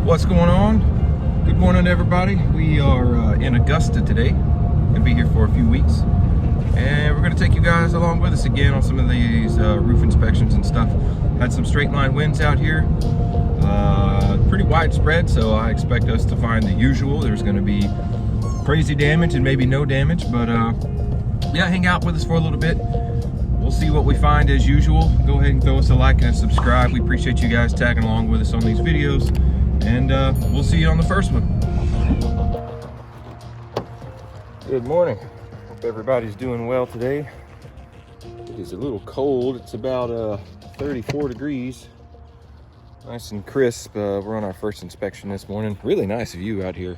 What's going on? Good morning, everybody. We are in Augusta today. Gonna be here for a few weeks, and we're gonna take you guys along with us again on some of these roof inspections and stuff. Had some straight line winds out here, pretty widespread, so I expect us to find the usual. There's gonna be crazy damage and maybe no damage, but yeah, hang out with us for a little bit. We'll see what we find as usual. Go ahead and throw us a like and a subscribe. We appreciate you guys tagging along with us on these videos. And we'll see you on the first one. Good morning. Hope everybody's doing well today. It is a little cold. It's about 34 degrees. Nice and crisp. We're on our first inspection this morning. Really nice view out here.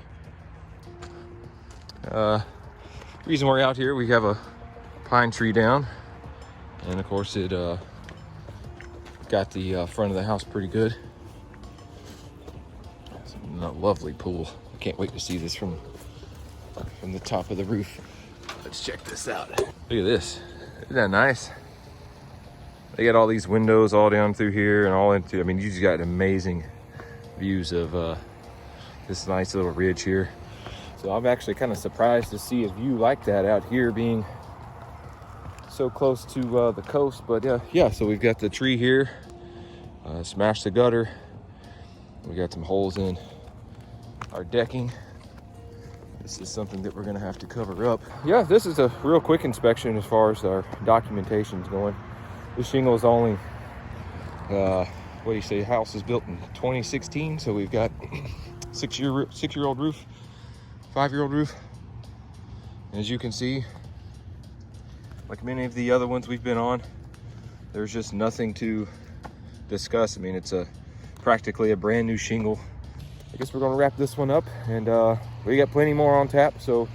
Reason we're out here, we have a pine tree down. And of course it got the front of the house pretty good. A lovely pool. I can't wait to see this from the top of the roof. Let's check this out. Look at this. Isn't that nice? They got all these windows all down through here and all into, I mean, you just got amazing views of this nice little ridge here. So I'm actually kind of surprised to see a view like that out here, being so close to the coast. But yeah, so we've got the tree here, smashed the gutter. We got some holes in our decking. This is something that we're gonna have to cover up. Yeah, this is a real quick inspection as far as our documentation's going. This shingle is only, what do you say, house was built in 2016, so we've got six-year-old roof, 5-year-old roof. And as you can see, like many of the other ones we've been on, there's just nothing to discuss. I mean, it's practically a brand new shingle. I guess we're gonna wrap this one up, and we got plenty more on tap, so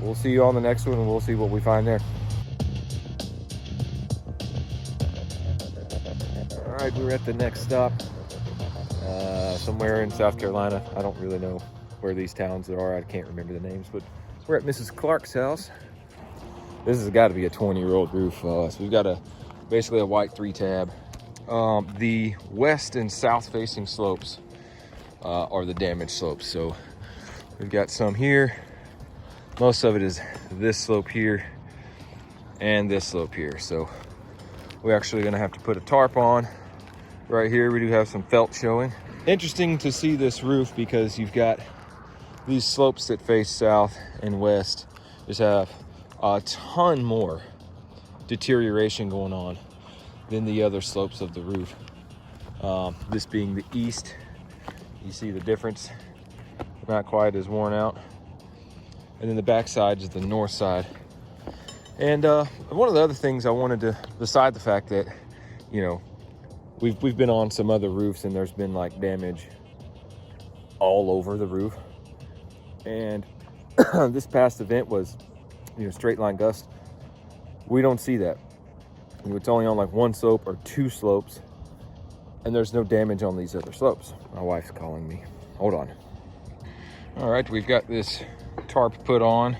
we'll see you on the next one and we'll see what we find there. All right, we're at the next stop, somewhere in South Carolina. I don't really know where these towns are. I can't remember the names, but we're at Mrs. Clark's house. This has got to be a 20-year-old roof. So we've got basically a white 3-tab. The west and south facing slopes are the damaged slopes. So we've got some here. Most of it is this slope here and this slope here. So we're actually gonna have to put a tarp on right here. We do have some felt showing. Interesting to see this roof because you've got these slopes that face south and west just have a ton more deterioration going on than the other slopes of the roof. This being the east, you see the difference, not quite as worn out. And then the back side is the north side. And one of the other things I wanted to, beside the fact that, you know, we've been on some other roofs and there's been like damage all over the roof. And this past event was, you know, straight line gust. We don't see that. It's only on like one slope or two slopes, and there's no damage on these other slopes. My wife's calling me. Hold on. All right, we've got this tarp put on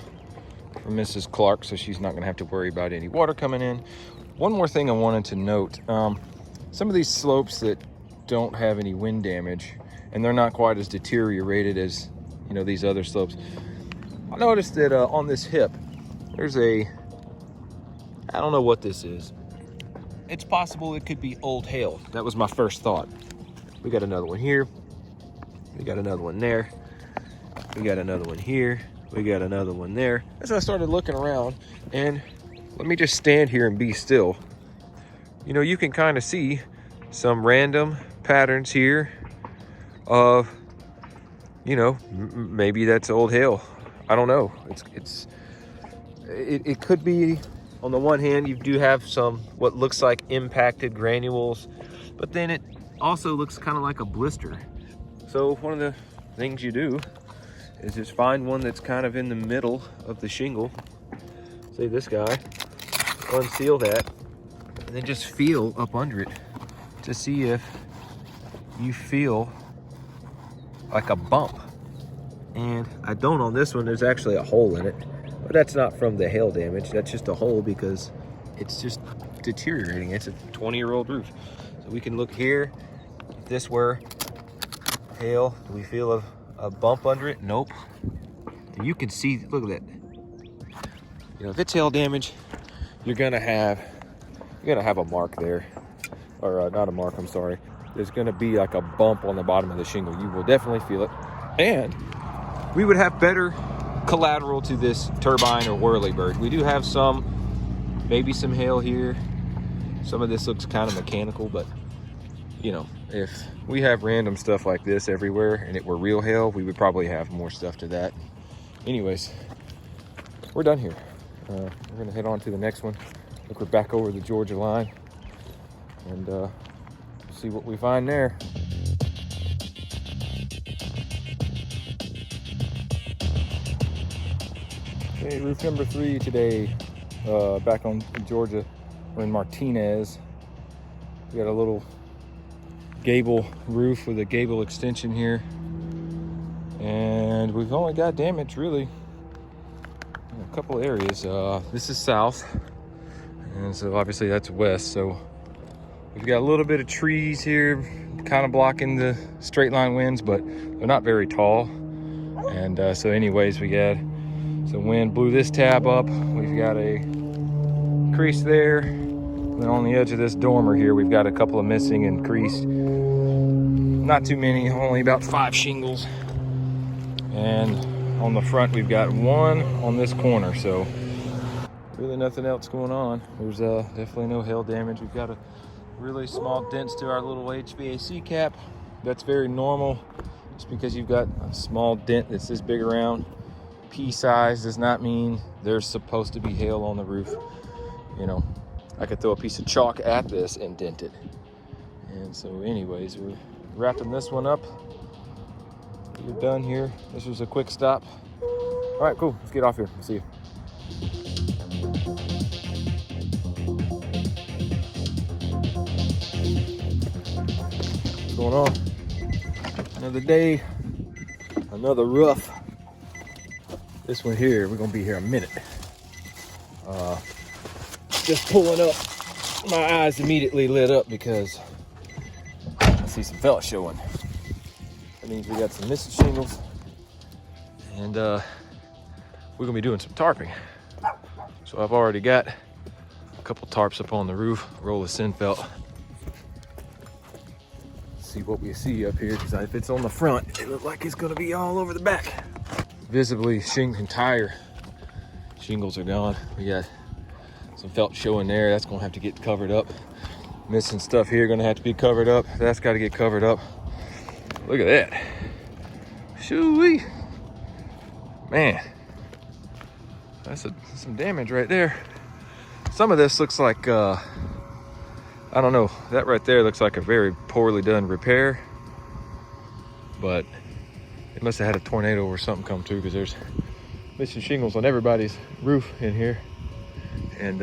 for Mrs. Clark, so she's not gonna have to worry about any water coming in. One more thing I wanted to note, some of these slopes that don't have any wind damage, and they're not quite as deteriorated as, you know, these other slopes. I noticed that on this hip, there's I don't know what this is. It's possible it could be old hail. That was my first thought. We got another one here. We got another one there. We got another one here. We got another one there. As I started looking around, and let me just stand here and be still. You know, you can kind of see some random patterns here of, you know, maybe that's old hail. I don't know. It could be. On the one hand, you do have some what looks like impacted granules, but then it also looks kind of like a blister. So one of the things you do is just find one that's kind of in the middle of the shingle. Say this guy, unseal that, and then just feel up under it to see if you feel like a bump. And I don't on this one. There's actually a hole in it. But that's not from the hail damage. That's just a hole because it's just deteriorating. It's a 20-year-old roof. So we can look here. If this were hail. Do we feel a bump under it? Nope. You can see, look at that. You know, if it's hail damage, you're gonna have a mark there. Or not a mark, I'm sorry. There's gonna be like a bump on the bottom of the shingle. You will definitely feel it. And we would have better collateral to this turbine or whirlybird. We do have maybe some hail here. Some of this looks kind of mechanical, but you know, if we have random stuff like this everywhere and it were real hail, we would probably have more stuff to that. Anyways, we're done here. We're gonna head on to the next one. I think we're back over the Georgia line and see what we find there. Okay, roof number 3 today, back on Georgia. We're in Martinez. We got a little gable roof with a gable extension here. And we've only got damage really in a couple areas. This is south, and so obviously that's west. So we've got a little bit of trees here kind of blocking the straight line winds, but they're not very tall. And so anyways, we got some wind blew this tab up. We've got a crease there. And on the edge of this dormer here, we've got a couple of missing and creased. Not too many, only about 5 shingles. And on the front, we've got 1 on this corner. So really nothing else going on. There's definitely no hail damage. We've got a really small dents to our little HVAC cap. That's very normal. Just because you've got a small dent that's this big around, pea size, does not mean there's supposed to be hail on the roof. You know, I could throw a piece of chalk at this and dent it. And so anyways, we're wrapping this one up. We're done here. This was a quick stop. All right, cool. Let's get off here. We'll see you. What's going on? Another day, another rough. This one here, we're gonna be here a minute. Just pulling up, my eyes immediately lit up because I see some felt showing. That means we got some missing shingles, and we're gonna be doing some tarping. So I've already got a couple tarps up on the roof, roll of sin felt. See what we see up here, because if it's on the front, it looks like it's gonna be all over the back. Visibly, entire shingles are gone. We got some felt showing there. That's gonna have to get covered up. Missing stuff here gonna have to be covered up. That's got to get covered up. Look at that. Shoo-wee. Man, that's some damage right there. Some of this looks like, I don't know, that right there looks like a very poorly done repair. But it must have had a tornado or something come through, because there's missing shingles on everybody's roof in here. And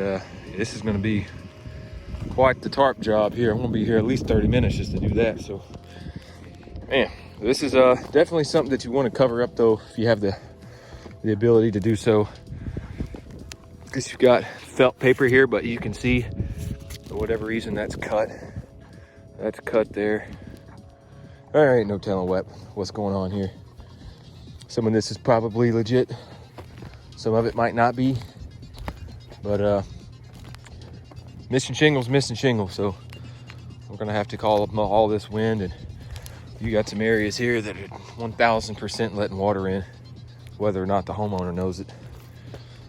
this is gonna be quite the tarp job here. I'm gonna be here at least 30 minutes just to do that. So, man, this is definitely something that you wanna cover up though, if you have the ability to do so. Because you've got felt paper here, but you can see, for whatever reason, that's cut. That's cut there. There ain't no telling what's going on here. Some of this is probably legit. Some of it might not be. But missing shingles. So we're gonna have to call up all this wind, and you got some areas here that are 1000% letting water in, whether or not the homeowner knows it.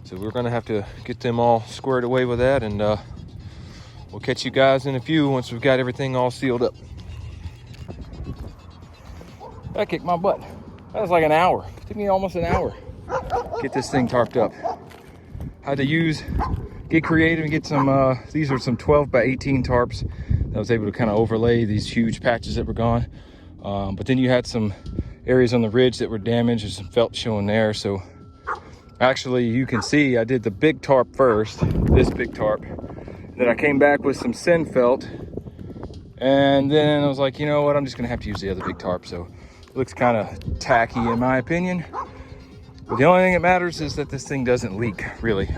So we're gonna have to get them all squared away with that, and we'll catch you guys in a few once we've got everything all sealed up. That kicked my butt. That was like an hour. It took me almost an hour to get this thing tarped up. Had to get creative and get some, these are some 12 by 18 tarps. I was able to kind of overlay these huge patches that were gone. But then you had some areas on the ridge that were damaged. There's some felt showing there. So actually you can see I did the big tarp first, this big tarp. Then I came back with some sin felt. And then I was like, you know what? I'm just gonna have to use the other big tarp. So it looks kind of tacky in my opinion. But the only thing that matters is that this thing doesn't leak, really.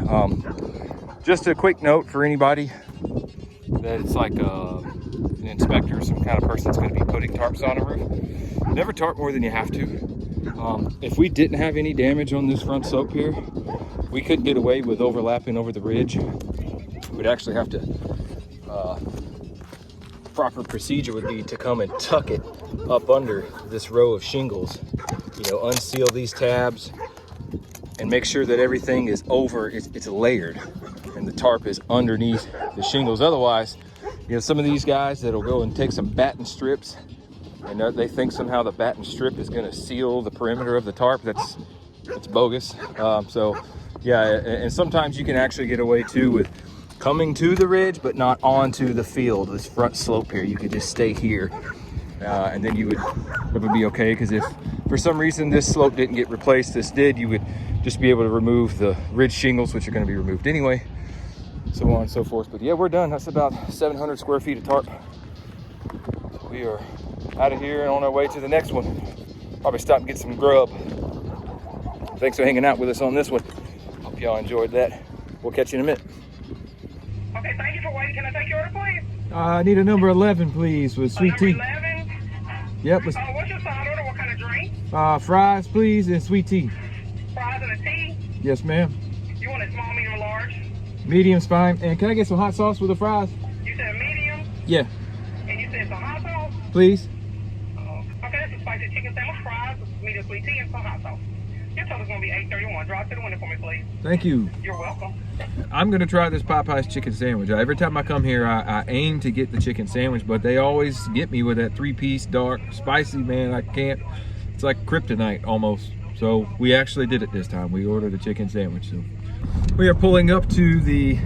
Just a quick note for anybody that it's like an inspector or some kind of person that's going to be putting tarps on a roof. never tarp more than you have to. If we didn't have any damage on this front slope here, we could get away with overlapping over the ridge. We'd actually have to, proper procedure would be to come and tuck it up under this row of shingles, you know, unseal these tabs and make sure that everything is over, it's layered and the tarp is underneath the shingles. Otherwise, you know, some of these guys that'll go and take some batten strips and they think somehow the batten strip is going to seal the perimeter of the tarp. That's bogus. So yeah, and sometimes you can actually get away too with coming to the ridge but not onto the field, this front slope here. You could just stay here and then it would be okay, because if for some reason this slope didn't get replaced, this did, you would just be able to remove the ridge shingles, which are going to be removed anyway, so on and so forth. But yeah, we're done. That's about 700 square feet of tarp. So we are out of here and on our way to the next one. Probably stop and get some grub. Thanks for hanging out with us on this one. Hope y'all enjoyed that. We'll catch you in a minute. Okay, thank you for waiting. Can I take your order, please? I need a number 11, please, with sweet tea. Number 11? Yep. What's your side order? What kind of drink? Fries, please, and sweet tea. Fries and a tea? Yes, ma'am. You want it small, medium, or large? Medium's fine. And can I get some hot sauce with the fries? You said medium? Yeah. And you said some hot sauce? Please. Okay, that's a spicy chicken sandwich, fries, medium sweet tea, and some hot sauce. Your total's gonna be $8.31. Drive to the window for me, please. Thank you. You're welcome. I'm gonna try this Popeye's chicken sandwich. Every time I come here, I aim to get the chicken sandwich, but they always get me with that 3-piece dark spicy, man. I can't. It's like kryptonite almost. So we actually did it this time. We ordered a chicken sandwich. So we are pulling up to the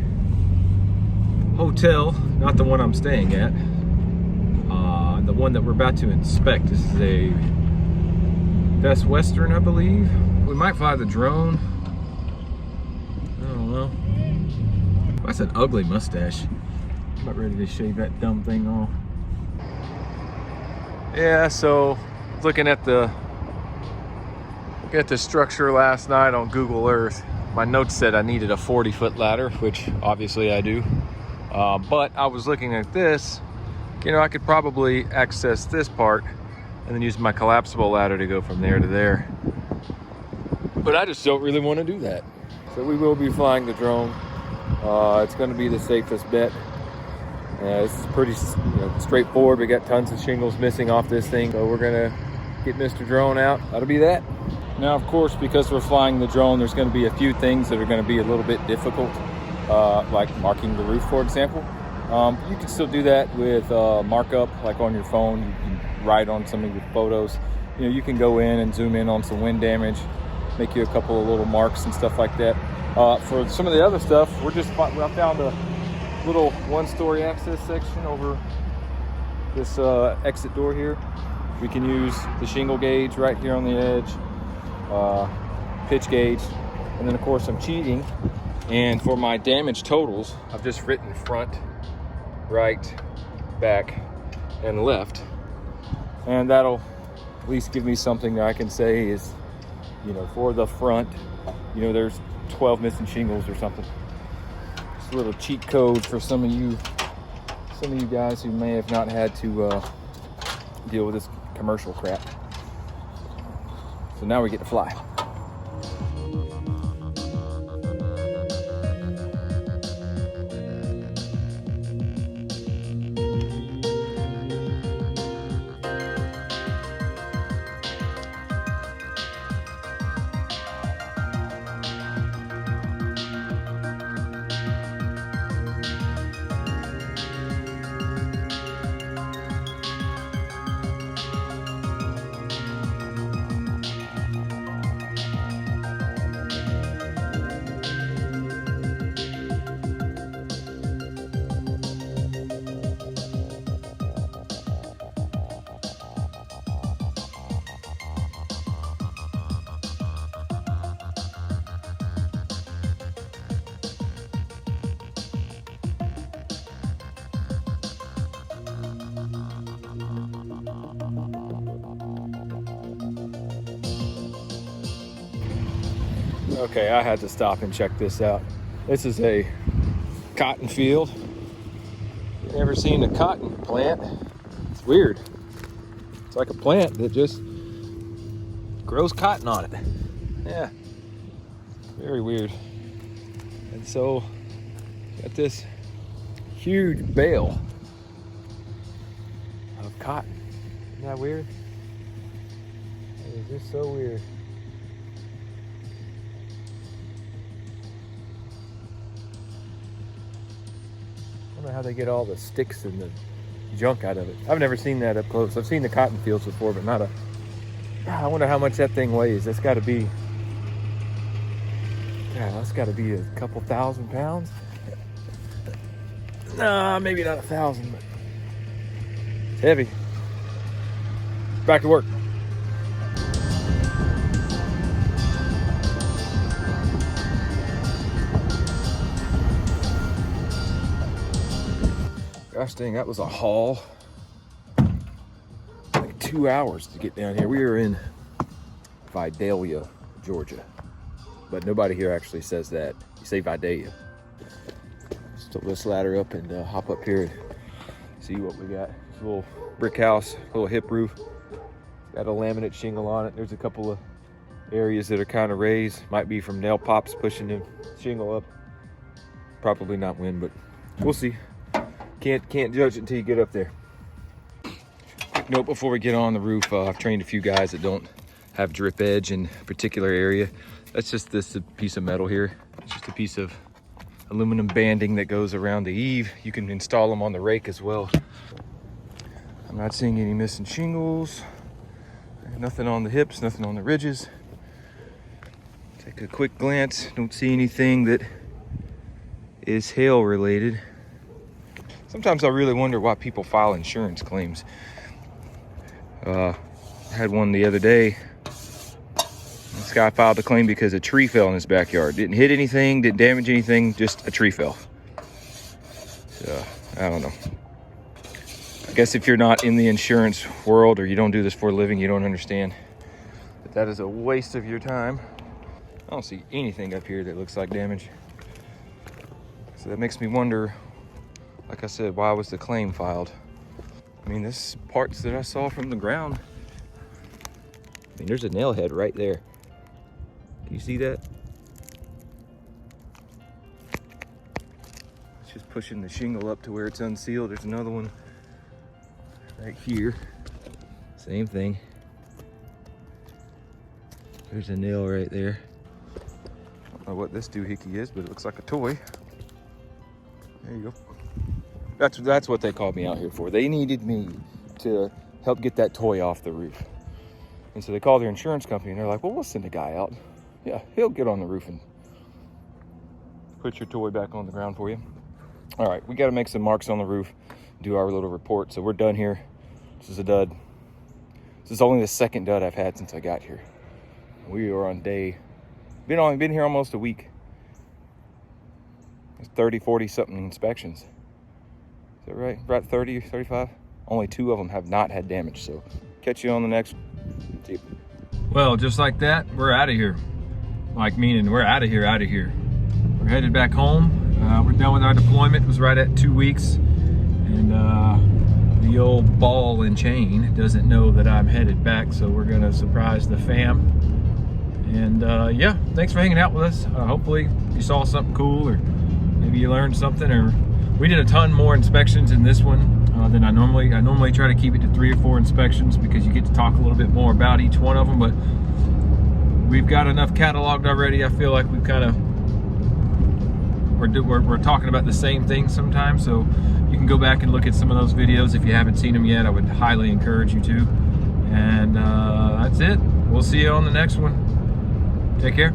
hotel, not the one I'm staying at, the one that we're about to inspect. This is a Best Western, I believe. We might fly the drone. I don't know. That's an ugly mustache. I'm about ready to shave that dumb thing off. Yeah, so looking at the structure last night on Google Earth, my notes said I needed a 40-foot ladder, which obviously I do. But I was looking at this, you know, I could probably access this part and then use my collapsible ladder to go from there to there. But I just don't really want to do that. So we will be flying the drone. It's going to be the safest bet. This is pretty straightforward. We got tons of shingles missing off this thing. So we're going to get Mr. Drone out. That'll be that. Now, of course, because we're flying the drone, there's going to be a few things that are going to be a little bit difficult, like marking the roof, for example. You can still do that with markup, like on your phone. You can write on some of your photos. You know, you can go in and zoom in on some wind damage, make you a couple of little marks and stuff like that. For some of the other stuff, I found a little one-story access section over this exit door here. We can use the shingle gauge right here on the edge, pitch gauge, and then of course I'm cheating. And for my damage totals, I've just written front, right, back, and left. And that'll at least give me something that I can say is, you know, for the front, you know, there's 12 missing shingles or something. Just a little cheat code for some of you guys who may have not had to deal with this commercial crap. So now we get to fly. Okay, I had to stop and check this out. This is a cotton field. You've never seen a cotton plant. It's weird. It's like a plant that just grows cotton on it. Yeah, very weird. And so, got this huge bale of cotton. Isn't that weird? It is just so weird. I don't know how they get all the sticks and the junk out of it. I've never seen that up close. I've seen the cotton fields before, but not a... I wonder how much that thing weighs. That's got to be... God, that's got to be a couple thousand pounds. Nah, maybe not 1,000, but it's heavy. Back to work. Gosh dang, that was a haul. Like 2 hours to get down here. We are in Vidalia, Georgia. But nobody here actually says that. You say Vidalia. So let's ladder up and hop up here and see what we got. It's a little brick house, little hip roof. Got a laminate shingle on it. There's a couple of areas that are kind of raised. Might be from nail pops pushing the shingle up. Probably not wind, but we'll see. Can't judge it until you get up there. Quick note before we get on the roof. I've trained a few guys that don't have drip edge in a particular area. That's just this piece of metal here. It's just a piece of aluminum banding that goes around the eave. You can install them on the rake as well. I'm not seeing any missing shingles. Nothing on the hips, nothing on the ridges. Take a quick glance. Don't see anything that is hail related. Sometimes I really wonder why people file insurance claims. I had one the other day. This guy filed a claim because a tree fell in his backyard. Didn't hit anything, didn't damage anything, just a tree fell. So, I don't know. I guess if you're not in the insurance world or you don't do this for a living, you don't understand. But that is a waste of your time. I don't see anything up here that looks like damage. So that makes me wonder, like I said, why was the claim filed? I mean, this is parts that I saw from the ground. I mean, there's a nail head right there. Can you see that? It's just pushing the shingle up to where it's unsealed. There's another one right here. Same thing. There's a nail right there. I don't know what this doohickey is, but it looks like a toy. There you go. That's what they called me out here for. They needed me to help get that toy off the roof. And so they called their insurance company and they're like, well, we'll send a guy out. Yeah, he'll get on the roof and put your toy back on the ground for you. All right, we got to make some marks on the roof, do our little report. So we're done here. This is a dud. This is only the second dud I've had since I got here. We are on day, been here almost a week. It's 30, 40 something inspections. Is that right? About 30, 35? Only 2 of them have not had damage. So catch you on the next. See you. Well, just like that, we're out of here. Like, meaning we're out of here. We're headed back home. We're done with our deployment. It was right at 2 weeks. And the old ball and chain doesn't know that I'm headed back, so we're gonna surprise the fam. And yeah, thanks for hanging out with us. Hopefully you saw something cool, or maybe you learned something. Or we did a ton more inspections in this one than I normally try to keep it to 3 or 4 inspections, because you get to talk a little bit more about each one of them. But we've got enough cataloged already. I feel like we've kind of we're talking about the same thing sometimes, so you can go back and look at some of those videos if you haven't seen them yet. I would highly encourage you to. And that's it. We'll see you on the next one. Take care.